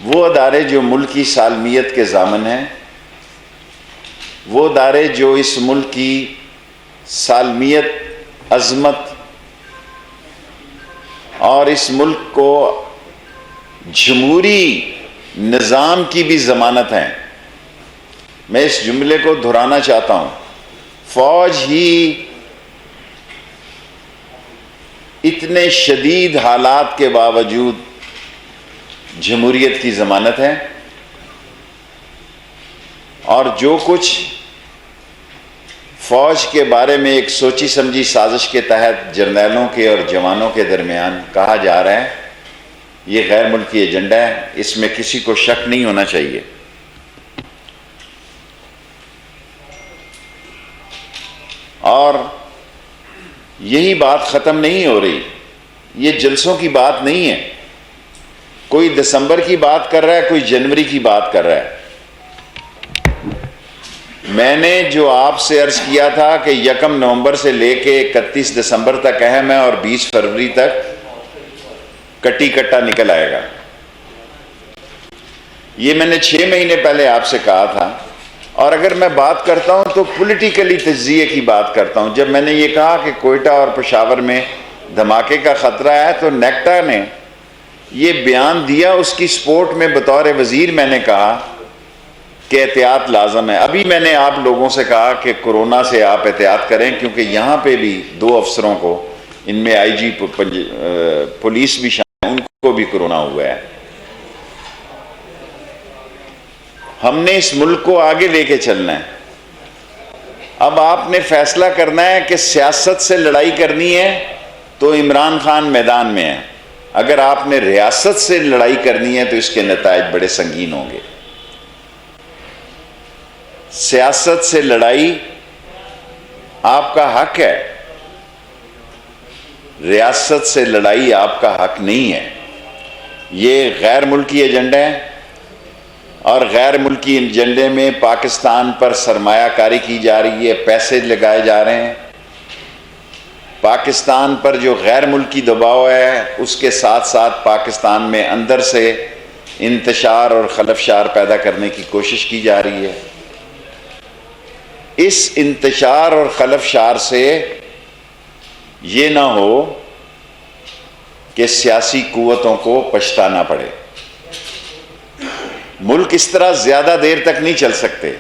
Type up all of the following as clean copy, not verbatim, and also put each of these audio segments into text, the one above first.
وہ ادارے جو ملک کی سالمیت کے ضامن ہیں، وہ ادارے جو اس ملک کی سالمیت، عظمت اور اس ملک کو جمہوری نظام کی بھی ضمانت ہیں۔ میں اس جملے کو دہرانا چاہتا ہوں، فوج ہی اتنے شدید حالات کے باوجود جمہوریت کی ضمانت ہے، اور جو کچھ فوج کے بارے میں ایک سوچی سمجھی سازش کے تحت جرنیلوں کے اور جوانوں کے درمیان کہا جا رہا ہے، یہ غیر ملکی ایجنڈا ہے، اس میں کسی کو شک نہیں ہونا چاہیے۔ اور یہی بات ختم نہیں ہو رہی، یہ جلسوں کی بات نہیں ہے، کوئی دسمبر کی بات کر رہا ہے، کوئی جنوری کی بات کر رہا ہے۔ میں نے جو آپ سے عرض کیا تھا کہ 1 نومبر سے لے کے 31 دسمبر تک اہم ہے اور 20 فروری تک کٹی کٹا نکل آئے گا، یہ میں نے 6 مہینے پہلے آپ سے کہا تھا۔ اور اگر میں بات کرتا ہوں تو پولیٹیکلی تجزیے کی بات کرتا ہوں۔ جب میں نے یہ کہا کہ کوئٹہ اور پشاور میں دھماکے کا خطرہ ہے تو نیکٹا نے یہ بیان دیا، اس کی سپورٹ میں بطور وزیر میں نے کہا کہ احتیاط لازم ہے۔ ابھی میں نے آپ لوگوں سے کہا کہ کورونا سے آپ احتیاط کریں، کیونکہ یہاں پہ بھی 2 افسروں کو، ان میں آئی جی پولیس بھی شامل، ان کو بھی کورونا ہوا ہے۔ ہم نے اس ملک کو آگے لے کے چلنا ہے۔ اب آپ نے فیصلہ کرنا ہے کہ سیاست سے لڑائی کرنی ہے تو عمران خان میدان میں ہے، اگر آپ نے ریاست سے لڑائی کرنی ہے تو اس کے نتائج بڑے سنگین ہوں گے۔ سیاست سے لڑائی آپ کا حق ہے، ریاست سے لڑائی آپ کا حق نہیں ہے۔ یہ غیر ملکی ایجنڈا ہے، اور غیر ملکی ایجنڈے میں پاکستان پر سرمایہ کاری کی جا رہی ہے، پیسے لگائے جا رہے ہیں۔ پاکستان پر جو غیر ملکی دباؤ ہے، اس کے ساتھ ساتھ پاکستان میں اندر سے انتشار اور خلفشار پیدا کرنے کی کوشش کی جا رہی ہے۔ اس انتشار اور خلفشار سے یہ نہ ہو کہ سیاسی قوتوں کو پچھتانا پڑے۔ ملک اس طرح زیادہ دیر تک نہیں چل سکتے۔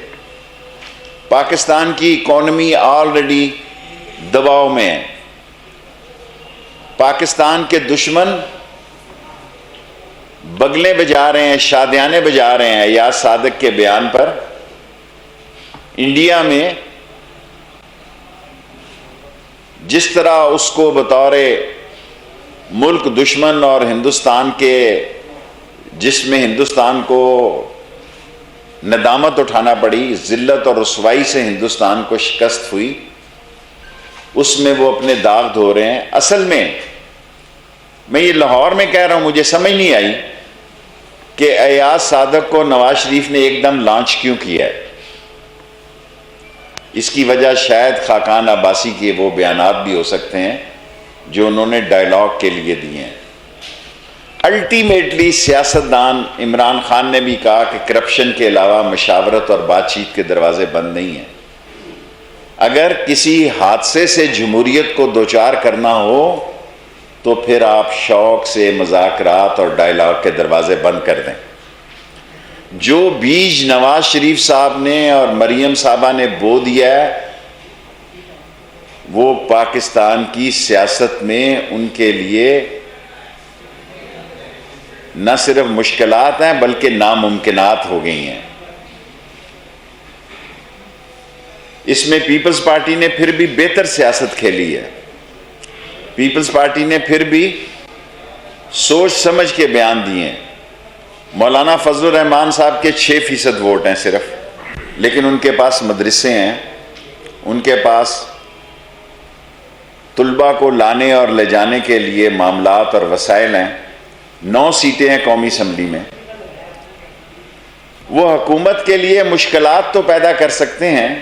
پاکستان کی اکانومی آلریڈی دباؤ میں ہے۔ پاکستان کے دشمن بگلیں بجا رہے ہیں، شادیانے بجا رہے ہیں ایاز صادق کے بیان پر۔ انڈیا میں جس طرح اس کو بطور ملک دشمن اور ہندوستان کے، جس میں ہندوستان کو ندامت اٹھانا پڑی، ذلت اور رسوائی سے ہندوستان کو شکست ہوئی، اس میں وہ اپنے داغ دھو رہے ہیں۔ اصل میں یہ لاہور میں کہہ رہا ہوں، مجھے سمجھ نہیں آئی کہ ایاز صادق کو نواز شریف نے ایک دم لانچ کیوں کیا ہے۔ اس کی وجہ شاید خاقان عباسی کے وہ بیانات بھی ہو سکتے ہیں جو انہوں نے ڈائیلاگ کے لیے دیے ہیں۔ الٹیمیٹلی سیاستدان عمران خان نے بھی کہا کہ کرپشن کے علاوہ مشاورت اور بات چیت کے دروازے بند نہیں ہیں۔ اگر کسی حادثے سے جمہوریت کو دوچار کرنا ہو تو پھر آپ شوق سے مذاکرات اور ڈائیلاگ کے دروازے بند کر دیں۔ جو بیج نواز شریف صاحب نے اور مریم صاحبہ نے بو دیا ہے، وہ پاکستان کی سیاست میں ان کے لیے نہ صرف مشکلات ہیں بلکہ ناممکنات ہو گئی ہیں۔ اس میں پیپلز پارٹی نے پھر بھی بہتر سیاست کھیلی ہے۔ پیپلز پارٹی نے پھر بھی سوچ سمجھ کے بیان دیے ہیں۔ مولانا فضل الرحمان صاحب کے 6% ووٹ ہیں صرف، لیکن ان کے پاس مدرسے ہیں، ان کے پاس طلباء کو لانے اور لے جانے کے لیے معاملات اور وسائل ہیں۔ 9 سیٹیں ہیں قومی اسمبلی میں۔ وہ حکومت کے لیے مشکلات تو پیدا کر سکتے ہیں،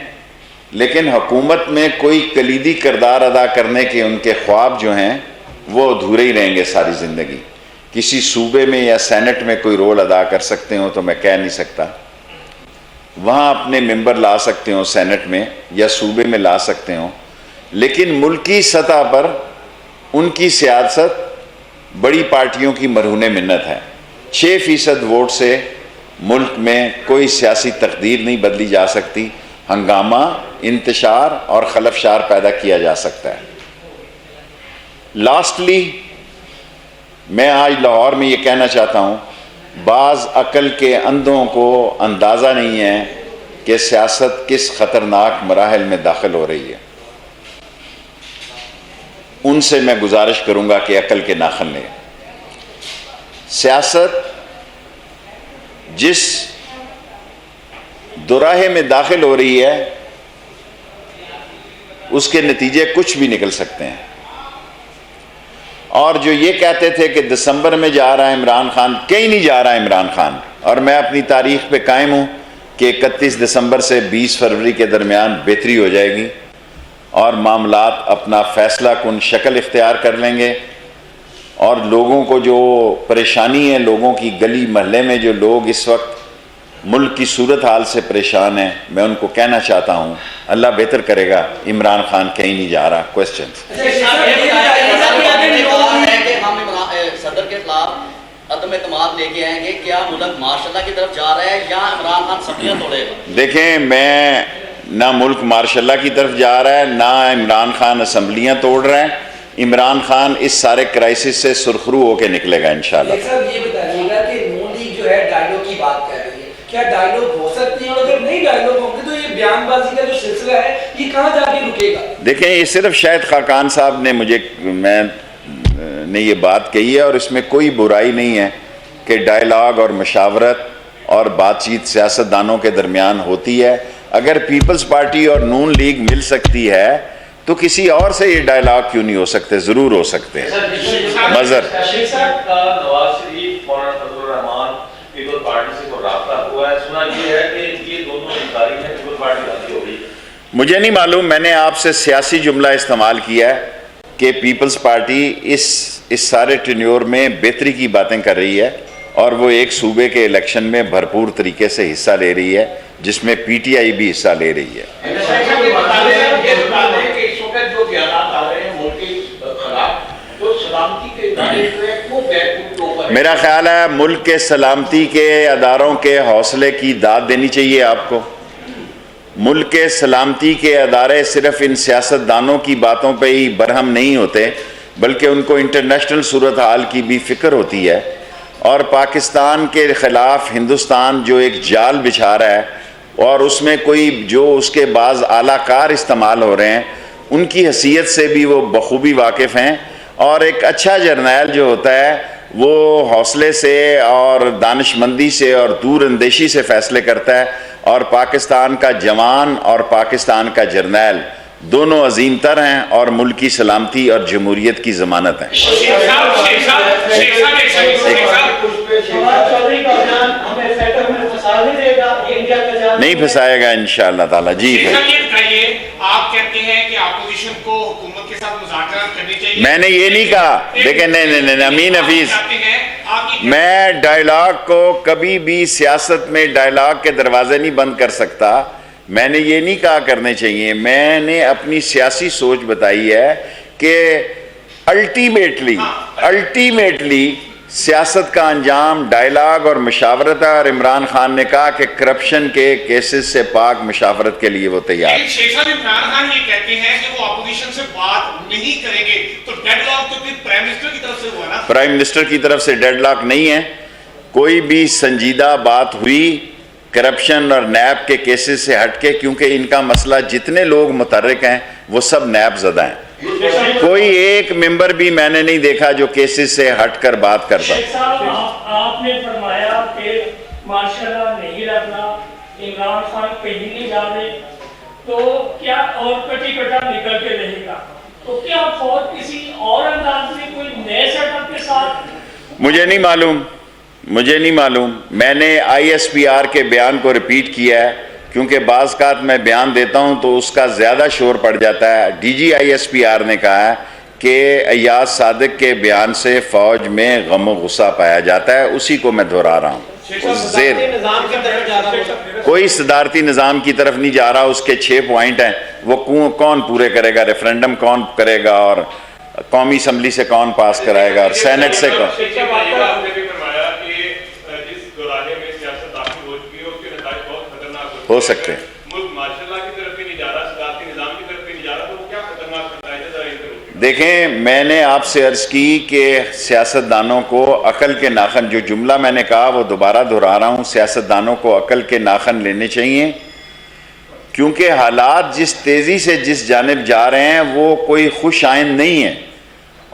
لیکن حکومت میں کوئی کلیدی کردار ادا کرنے کے ان کے خواب جو ہیں وہ ادھورے ہی رہیں گے ساری زندگی۔ کسی صوبے میں یا سینٹ میں کوئی رول ادا کر سکتے ہوں تو میں کہہ نہیں سکتا. وہاں اپنے ممبر لا سکتے ہوں سینٹ میں یا صوبے میں لا سکتے ہوں، لیکن ملکی سطح پر ان کی سیاست بڑی پارٹیوں کی مرہون منت ہے. 6% ووٹ سے ملک میں کوئی سیاسی تقدیر نہیں بدلی جا سکتی. ہنگامہ، انتشار اور خلفشار پیدا کیا جا سکتا ہے. لاسٹلی میں آج لاہور میں یہ کہنا چاہتا ہوں، بعض عقل کے اندھوں کو اندازہ نہیں ہے کہ سیاست کس خطرناک مراحل میں داخل ہو رہی ہے. ان سے میں گزارش کروں گا کہ عقل کے ناخن لیں. سیاست جس دوراہے میں داخل ہو رہی ہے اس کے نتیجے کچھ بھی نکل سکتے ہیں. اور جو یہ کہتے تھے کہ دسمبر میں جا رہا ہے عمران خان، کہیں نہیں جا رہا ہے عمران خان. اور میں اپنی تاریخ پہ قائم ہوں کہ 31 دسمبر سے 20 فروری کے درمیان بہتری ہو جائے گی اور معاملات اپنا فیصلہ کن شکل اختیار کر لیں گے. اور لوگوں کو جو پریشانی ہے، لوگوں کی گلی محلے میں جو لوگ اس وقت ملک کی صورتحال سے پریشان ہیں، میں ان کو کہنا چاہتا ہوں اللہ بہتر کرے گا. عمران خان کہیں نہیں جا رہا. کوسچنز؟ صدر کے خلاف عدم اعتماد لے کے آئیں گے، کیا ملک مارشل اللہ کی طرف جا رہا ہے یا عمران خان اسمبلیاں توڑے گا؟ دیکھیں، میں نہ ملک مارشل اللہ کی طرف جا رہا ہے، نہ عمران خان اسمبلیاں توڑ رہا ہے. عمران خان اس سارے کرائسس سے سرخرو ہو کے نکلے گا انشاءاللہ. صاحب یہ بتائیے گا کہ نون لیگ جو ہے ڈائیلاگ کی بات کر رہی ہے، کیا ڈائیلاگ ہو سکتی ہے؟ اور اگر نہیں ڈائیلاگ ہوں گے تو یہ بیان بازی کا جو سلسلہ ہے یہ کہاں جا کے رکے گا؟ دیکھیں، یہ صرف شاہد خاقان صاحب نے میں نے یہ بات کہی ہے، اور اس میں کوئی برائی نہیں ہے کہ ڈائیلاگ اور مشاورت اور بات چیت سیاستدانوں کے درمیان ہوتی ہے. اگر پیپلز پارٹی اور نون لیگ مل سکتی ہے تو کسی اور سے یہ ڈائیلاگ کیوں نہیں ہو سکتے؟ ضرور ہو سکتے ہیں. مظہر نواز شریف مولانا فضل الرحمان پیپل پارٹی سے کوئی رابطہ ہوا ہے؟ سنا یہ ہے کہ یہ دونوں ادارے ہیں پیپل پارٹی راضی ہو گئی. مجھے نہیں معلوم، میں نے آپ سے سیاسی جملہ استعمال کیا ہے کہ پیپلز پارٹی اس سارے ٹینیور میں بہتری کی باتیں کر رہی ہے، اور وہ ایک صوبے کے الیکشن میں بھرپور طریقے سے حصہ لے رہی ہے، جس میں پی ٹی آئی بھی حصہ لے رہی ہے. میرا خیال ہے ملک کے سلامتی کے اداروں کے حوصلے کی داد دینی چاہیے آپ کو. ملک کے سلامتی کے ادارے صرف ان سیاستدانوں کی باتوں پہ ہی برہم نہیں ہوتے، بلکہ ان کو انٹرنیشنل صورتحال کی بھی فکر ہوتی ہے. اور پاکستان کے خلاف ہندوستان جو ایک جال بچھا رہا ہے، اور اس میں کوئی جو اس کے بعض اعلیٰ کار استعمال ہو رہے ہیں، ان کی حیثیت سے بھی وہ بخوبی واقف ہیں. اور ایک اچھا جرنیل جو ہوتا ہے وہ حوصلے سے اور دانش مندی سے اور دور اندیشی سے فیصلے کرتا ہے. اور پاکستان کا جوان اور پاکستان کا جرنیل دونوں عظیم تر ہیں اور ملک کی سلامتی اور جمہوریت کی ضمانت ہیں. نہیں پھنسائے گا انشاءاللہ تعالی. جی آپ کہتے ہیں کہ اپوزیشن کو حکومت کے ساتھ مذاکرات کرنی چاہیے. میں نے یہ نہیں کہا. دیکھیں، نہیں امین حفیظ، میں ڈائیلاگ کو کبھی بھی سیاست میں ڈائیلاگ کے دروازے نہیں بند کر سکتا. میں نے یہ نہیں کہا کرنے چاہیے. میں نے اپنی سیاسی سوچ بتائی ہے کہ الٹیمیٹلی سیاست کا انجام ڈائیلاگ اور مشاورت ہے. اور عمران خان نے کہا کہ کرپشن کے کیسز سے پاک مشاورت کے لیے وہ تیار ہے. شیخ صاحب، عمران خان یہ کہتے ہیں کہ وہ اپوزیشن سے بات نہیں کریں گے، تو ڈیڈ لاک تو پھر پرائم منسٹر کی طرف سے ہوا نا؟ پرائم منسٹر کی طرف سے ڈیڈ لاک نہیں ہے. کوئی بھی سنجیدہ بات ہوئی کرپشن اور نیب کے کیسز سے ہٹ کے، کیونکہ ان کا مسئلہ جتنے لوگ متحرک ہیں وہ سب نیب زدہ ہیں. کوئی ایک ممبر بھی میں نے نہیں دیکھا جو کیسز سے ہٹ کر بات کرتا. آپ نے فرمایا کہ ماشاءاللہ نہیں لگنا، عمران خان کہیں نہیں جا رہے، تو کیا اور کٹی کٹا نکل کے رہے گا؟ تو کیا فوج کسی اور انداز میں کوئی نئے سیٹ اپ کے ساتھ؟ مجھے نہیں معلوم. میں نے آئی ایس پی آر کے بیان کو ریپیٹ کیا ہے، کیونکہ بعض اوقات میں بیان دیتا ہوں تو اس کا زیادہ شور پڑ جاتا ہے. D G I S P R نے کہا ہے کہ ایاز صادق کے بیان سے فوج میں غم و غصہ پایا جاتا ہے، اسی کو میں دہرا رہا ہوں۔ کوئی صدارتی نظام کی طرف نہیں جا رہا، اس کے 6 پوائنٹ ہیں، وہ کون پورے کرے گا، ریفرینڈم کون کرے گا، اور قومی اسمبلی سے کون پاس کرائے گا، اور سینٹ سے کون۔ ہو سکتے ہیں۔ دیکھیں، میں نے آپ سے عرض کی کہ سیاستدانوں کو عقل کے ناخن، جو جملہ میں نے کہا وہ دوبارہ دہرا رہا ہوں، سیاستدانوں کو عقل کے ناخن لینے چاہیے، کیونکہ حالات جس تیزی سے جس جانب جا رہے ہیں وہ کوئی خوش آئند نہیں ہے،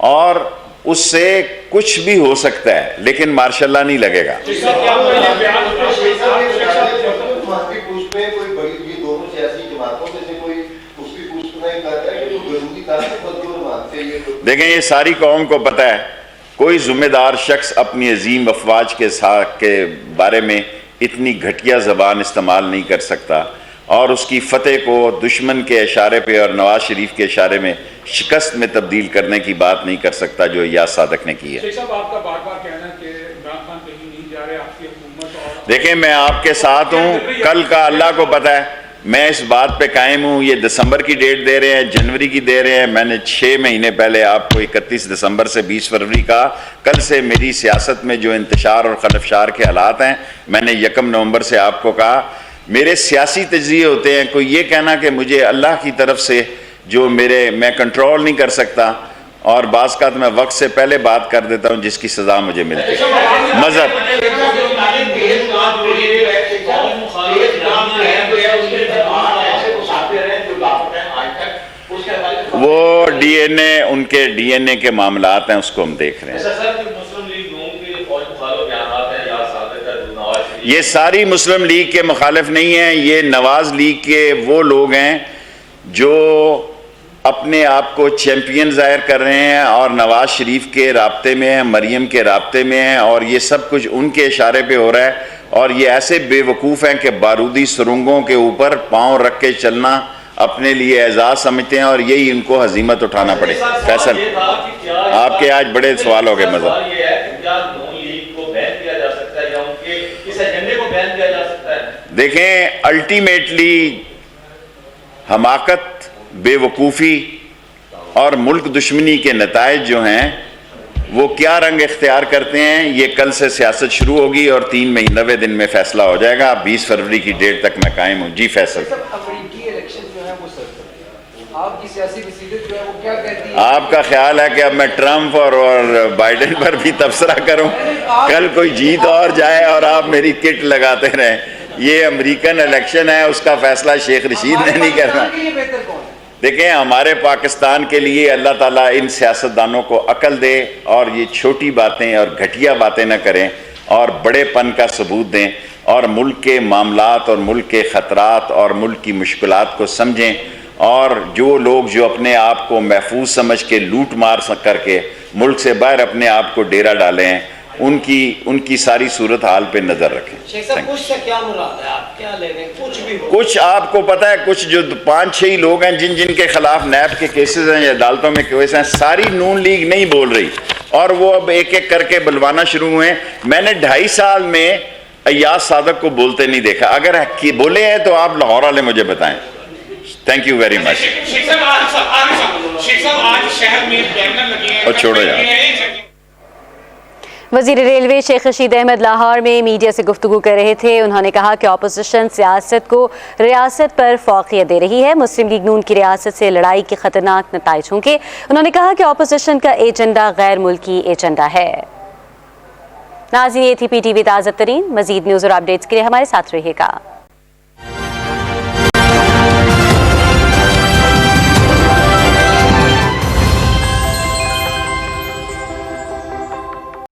اور اس سے کچھ بھی ہو سکتا ہے، لیکن مارشاء اللہ نہیں لگے گا۔ دیکھیں، یہ ساری قوم کو پتہ ہے، کوئی ذمہ دار شخص اپنی عظیم افواج کے بارے میں اتنی گھٹیا زبان استعمال نہیں کر سکتا، اور اس کی فتح کو دشمن کے اشارے پہ اور نواز شریف کے اشارے میں شکست میں تبدیل کرنے کی بات نہیں کر سکتا جو ایاز صادق نے کی ہے۔ شیخ صاحب، آپ کا بار بار کہنا کہ عمران خان کہیں نہیں جا رہے، آپ کی حکومت اور دیکھیں، میں آپ کے ساتھ ہوں، کل کا اللہ کو پتہ ہے، میں اس بات پہ قائم ہوں۔ یہ دسمبر کی ڈیٹ دے رہے ہیں، جنوری کی دے رہے ہیں، میں نے 6 مہینے پہلے آپ کو 31 دسمبر سے 20 فروری کا، کل سے میری سیاست میں جو انتشار اور خلفشار کے حالات ہیں، میں نے 1 نومبر سے آپ کو کہا، میرے سیاسی تجزیے ہوتے ہیں، کوئی یہ کہنا کہ مجھے اللہ کی طرف سے جو میں کنٹرول نہیں کر سکتا، اور بعض کا میں وقت سے پہلے بات کر دیتا ہوں جس کی سزا مجھے ملتی ہے۔ مذہب وہ ڈی این اے، ان کے ڈی این اے کے معاملات ہیں، اس کو ہم دیکھ رہے ہیں۔ یہ ساری مسلم لیگ کے مخالف نہیں ہیں، یہ نواز لیگ کے وہ لوگ ہیں جو اپنے آپ کو چیمپئن ظاہر کر رہے ہیں، اور نواز شریف کے رابطے میں ہیں، مریم کے رابطے میں ہیں، اور یہ سب کچھ ان کے اشارے پہ ہو رہا ہے، اور یہ ایسے بے وقوف ہیں کہ بارودی سرنگوں کے اوپر پاؤں رکھ کے چلنا اپنے لیے اعزاز سمجھتے ہیں، اور یہی ان کو ہزیمت اٹھانا پڑے۔ فیصل، آپ کے آج بڑے سوال ہو گئے مذہب۔ دیکھیں، الٹیمیٹلی حماقت، بے وقوفی اور ملک دشمنی کے نتائج جو ہیں وہ کیا رنگ اختیار کرتے ہیں، یہ کل سے سیاست شروع ہوگی اور 3 مہینہ دن میں فیصلہ ہو جائے گا۔ 20 فروری کی ڈیٹ تک میں قائم ہوں۔ جی فیصل، امریکی الیکشن جو ہے وہ سر آپ کی سیاسی رسیدت جو ہے وہ کیا کہتی ہے؟ آپ کا خیال ہے کہ اب میں ٹرمپ اور بائیڈن پر بھی تبصرہ کروں؟ کل کوئی جیت اور جائے اور آپ میری کٹ لگاتے رہیں۔ یہ امریکن الیکشن ہے، اس کا فیصلہ شیخ رشید نے نہیں کرنا۔ دیکھیں، ہمارے پاکستان کے لیے اللہ تعالیٰ ان سیاستدانوں کو عقل دے، اور یہ چھوٹی باتیں اور گھٹیا باتیں نہ کریں، اور بڑے پن کا ثبوت دیں، اور ملک کے معاملات اور ملک کے خطرات اور ملک کی مشکلات کو سمجھیں، اور جو لوگ جو اپنے آپ کو محفوظ سمجھ کے لوٹ مار کر کے ملک سے باہر اپنے آپ کو ڈیرا ڈالے ہیں، ان کی ساری صورتحال پہ نظر رکھیں۔ شیخ صاحب، کچھ سے کیا مراد ہے؟ آپ کیا لے رہے ہیں؟ کچھ بھی ہو، کچھ آپ کو پتہ ہے، کچھ جو 5-6 ہی لوگ ہیں جن کے خلاف نیب کے کیسز ہیں یا عدالتوں میں کیس ہیں، ساری نون لیگ نہیں بول رہی، اور وہ اب ایک ایک کر کے بلوانا شروع ہوئے ہیں۔ میں نے 2.5 سال میں ایاز صادق کو بولتے نہیں دیکھا، اگر بولے ہیں تو آپ لاہور والے مجھے بتائیں۔ Thank you very much. شیخ صاحب، آج شہر میں بینر لگے ہیں، اور چھوڑو یار۔ وزیر ریلوے شیخ رشید احمد لاہور میں میڈیا سے گفتگو کر رہے تھے۔ انہوں نے کہا کہ اپوزیشن سیاست کو ریاست پر فوقیت دے رہی ہے، مسلم لیگ نون کی ریاست سے لڑائی کے خطرناک نتائج ہوں گے۔ انہوں نے کہا کہ اپوزیشن کا ایجنڈا غیر ملکی ایجنڈا ہے۔ ناظرین، یہ تھی PTV تازہ ترین۔ مزید نیوز اور اپڈیٹس کے لیے ہمارے ساتھ رہیے گا۔